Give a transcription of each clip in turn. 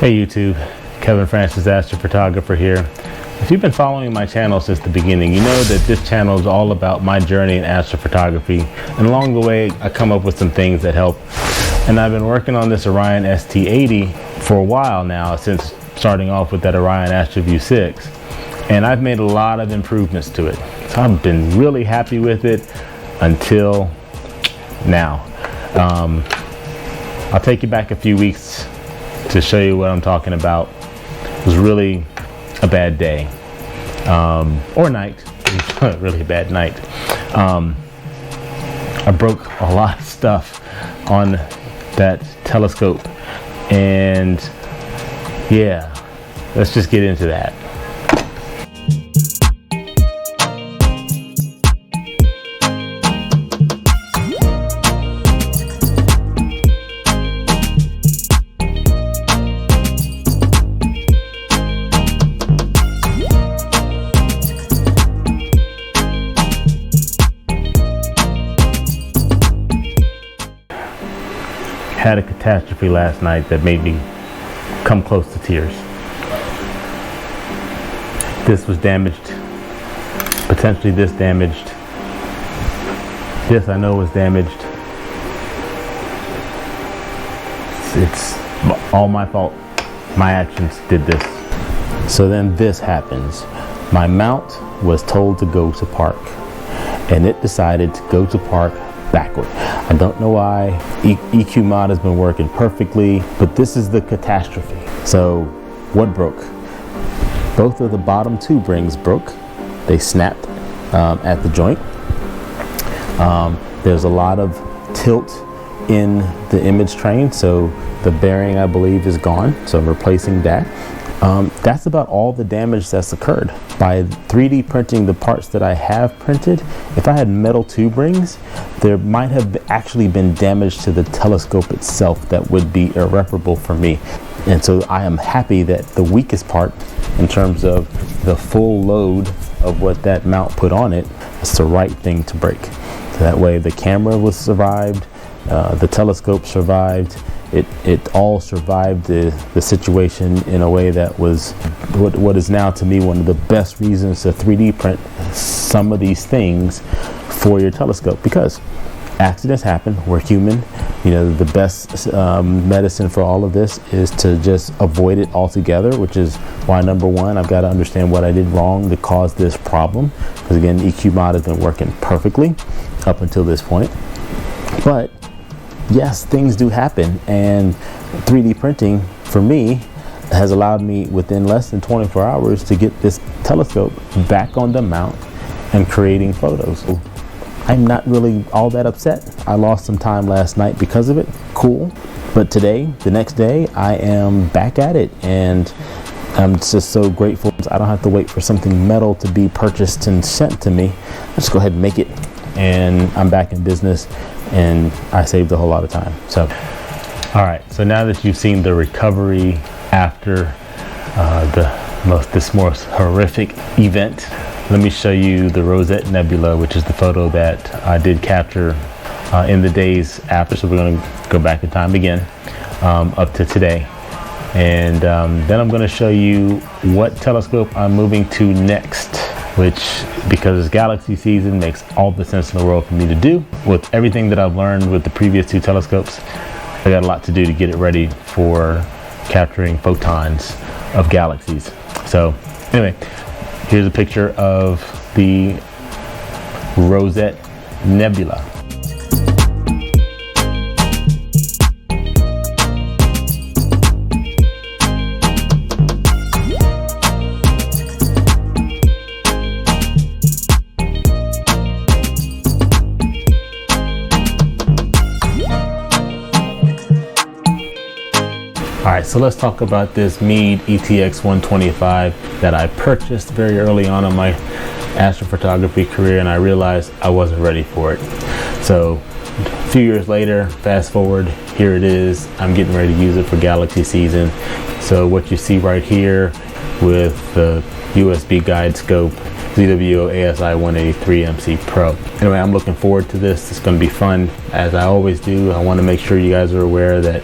Hey YouTube, Kevin Francis Astrophotographer here. If you've been following my channel since the beginning, you know that this channel is all about my journey in astrophotography, and along the way I come up with some things that help. And I've been working on this Orion ST80 for a while now, since starting off with that Orion AstroView 6, and I've made a lot of improvements to it. So I've been really happy with it until now. I'll take you back a few weeks to show you what I'm talking about. It was really a bad day, or night. It was really a bad night. I broke a lot of stuff on that telescope, and yeah, let's just get into that. Had a catastrophe last night that made me come close to tears. This was damaged, potentially this damaged. This I know was damaged. It's all my fault. My actions did this. So then this happens. My mount was told to go to park, and it decided to go to park backward. I don't know why. EQ mod has been working perfectly, but this is the catastrophe. So what broke? Both of the bottom two rings broke. They snapped at the joint. There's a lot of tilt in the image train, so the bearing I believe is gone, so I'm replacing that. That's about all the damage that's occurred. By 3D printing the parts that I have printed, if I had metal tube rings, there might have actually been damage to the telescope itself that would be irreparable for me. And so I am happy that the weakest part, in terms of the full load of what that mount put on it, is the right thing to break. So that way the camera was survived, the telescope survived, it all survived the situation in a way that was what is now to me one of the best reasons to 3D print some of these things for your telescope, because accidents happen. We're human. You know, the best medicine for all of this is to just avoid it altogether, which is why number one, I've got to understand what I did wrong to cause this problem, because again, EQ mod has been working perfectly up until this point. But yes, things do happen, and 3D printing for me has allowed me within less than 24 hours to get this telescope back on the mount and creating photos. I'm not really all that upset. I lost some time last night because of it. Cool. But today, the next day, I am back at it, and I'm just so grateful. I don't have to wait for something metal to be purchased and sent to me. I just go ahead and make it, and I'm back in business, and I saved a whole lot of time. So, all right, so now that you've seen the recovery after this most horrific event, let me show you the Rosette Nebula, which is the photo that I did capture in the days after. So we're going to go back in time again up to today, and then I'm going to show you what telescope I'm moving to next, which, because it's galaxy season, makes all the sense in the world for me to do. With everything that I've learned with the previous two telescopes, I got a lot to do to get it ready for capturing photons of galaxies. So anyway, here's a picture of the Rosette Nebula. Alright, so let's talk about this Meade ETX 125 that I purchased very early on in my astrophotography career, and I realized I wasn't ready for it. So a few years later, fast forward, here it is. I'm getting ready to use it for galaxy season. So what you see right here with the USB guide scope, ZWO ASI 183 MC Pro. Anyway, I'm looking forward to this. It's going to be fun, as I always do. I want to make sure you guys are aware that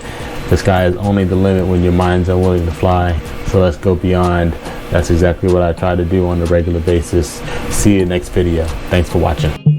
The sky is only the limit when your mind's unwilling to fly. So let's go beyond. That's exactly what I try to do on a regular basis. See you next video. Thanks for watching.